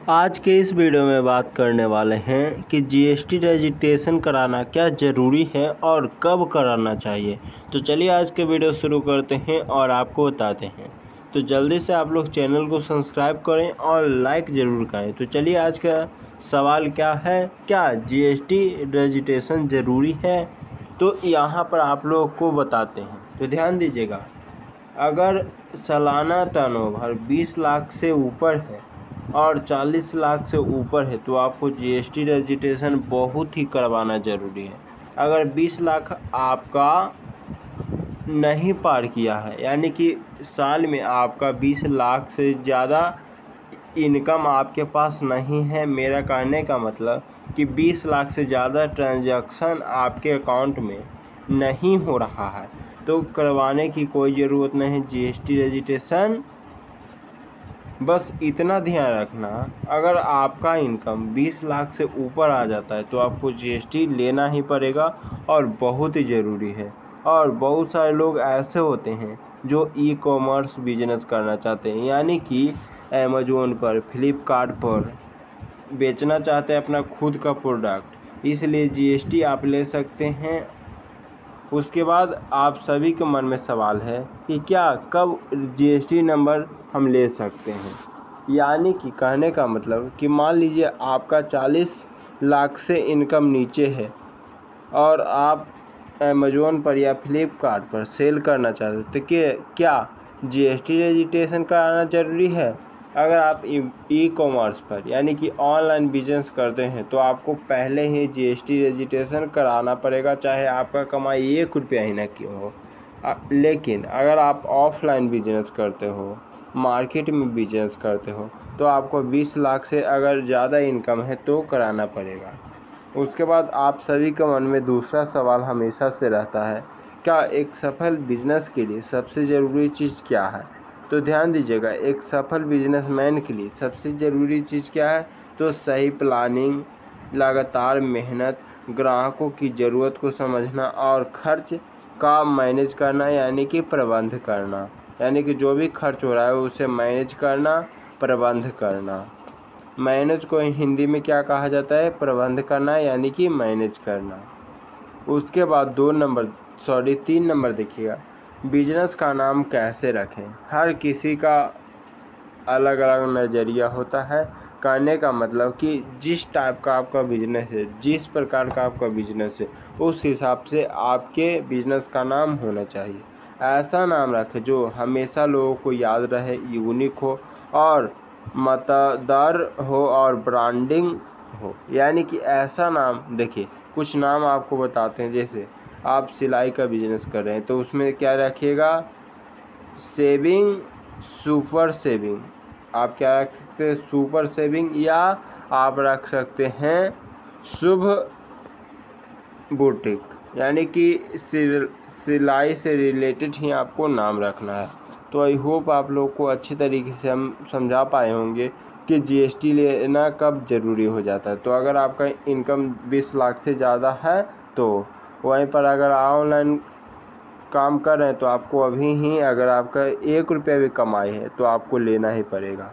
आज के इस वीडियो में बात करने वाले हैं कि जीएसटी रजिस्ट्रेशन कराना क्या ज़रूरी है और कब कराना चाहिए। तो चलिए आज के वीडियो शुरू करते हैं और आपको बताते हैं। तो जल्दी से आप लोग चैनल को सब्सक्राइब करें और लाइक ज़रूर करें। तो चलिए आज का सवाल क्या है, क्या जीएसटी रजिस्ट्रेशन ज़रूरी है? तो यहाँ पर आप लोग को बताते हैं, तो ध्यान दीजिएगा। अगर सालाना टर्नओवर 20 लाख से ऊपर है और 40 लाख से ऊपर है तो आपको जीएसटी रजिस्ट्रेशन बहुत ही करवाना ज़रूरी है। अगर 20 लाख आपका नहीं पार किया है, यानी कि साल में आपका 20 लाख से ज़्यादा इनकम आपके पास नहीं है, मेरा कहने का मतलब कि 20 लाख से ज़्यादा ट्रांजैक्शन आपके अकाउंट में नहीं हो रहा है, तो करवाने की कोई ज़रूरत नहीं जीएसटी रजिस्ट्रेशन। बस इतना ध्यान रखना, अगर आपका इनकम 20 लाख से ऊपर आ जाता है तो आपको जीएसटी लेना ही पड़ेगा और बहुत ही ज़रूरी है। और बहुत सारे लोग ऐसे होते हैं जो ई कॉमर्स बिजनेस करना चाहते हैं, यानी कि अमेज़न पर, फ्लिपकार्ट पर बेचना चाहते हैं अपना खुद का प्रोडक्ट, इसलिए जीएसटी आप ले सकते हैं। उसके बाद आप सभी के मन में सवाल है कि क्या कब जीएसटी नंबर हम ले सकते हैं, यानी कि कहने का मतलब कि मान लीजिए आपका 40 लाख से इनकम नीचे है और आप अमेज़न पर या फ्लिपकार्ट पर सेल करना चाहते हैं, तो क्या जीएसटी रजिस्ट्रेशन कराना ज़रूरी है? अगर आप ई कॉमर्स पर यानी कि ऑनलाइन बिजनेस करते हैं तो आपको पहले ही जीएसटी रजिस्ट्रेशन कराना पड़ेगा, चाहे आपका कमाई 1 रुपया ही ना क्यों हो। लेकिन अगर आप ऑफलाइन बिजनेस करते हो, मार्केट में बिजनेस करते हो, तो आपको 20 लाख से अगर ज़्यादा इनकम है तो कराना पड़ेगा। उसके बाद आप सभी के मन में दूसरा सवाल हमेशा से रहता है, क्या एक सफल बिजनेस के लिए सबसे ज़रूरी चीज़ क्या है? तो ध्यान दीजिएगा, एक सफल बिजनेसमैन के लिए सबसे ज़रूरी चीज़ क्या है? तो सही प्लानिंग, लगातार मेहनत, ग्राहकों की ज़रूरत को समझना और खर्च का मैनेज करना, यानी कि प्रबंध करना, यानी कि जो भी खर्च हो रहा है उसे मैनेज करना, प्रबंध करना। मैनेज को हिंदी में क्या कहा जाता है? प्रबंध करना, यानी कि मैनेज करना। उसके बाद 3 नंबर देखिएगा, बिजनेस का नाम कैसे रखें? हर किसी का अलग अलग नज़रिया होता है। कहने का मतलब कि जिस टाइप का आपका बिजनेस है, जिस प्रकार का आपका बिजनेस है, उस हिसाब से आपके बिजनेस का नाम होना चाहिए। ऐसा नाम रखें जो हमेशा लोगों को याद रहे, यूनिक हो और मतदार हो और ब्रांडिंग हो, यानी कि ऐसा नाम। देखिए कुछ नाम आपको बताते हैं, जैसे आप सिलाई का बिजनेस कर रहे हैं तो उसमें क्या रखिएगा? Saving super saving. आप क्या रख सकते हैं? सुपर सेविंग, या आप रख सकते हैं शुभ बुटीक, यानी कि सिलाई से रिलेटेड ही आपको नाम रखना है। तो आई होप आप लोग को अच्छी तरीके से हम समझा पाए होंगे कि जीएसटी लेना कब ज़रूरी हो जाता है। तो अगर आपका इनकम 20 लाख से ज़्यादा है तो वहीं पर अगर ऑनलाइन काम कर रहे हैं तो आपको अभी ही, अगर आपका 1 रुपया भी कमाई है तो आपको लेना ही पड़ेगा।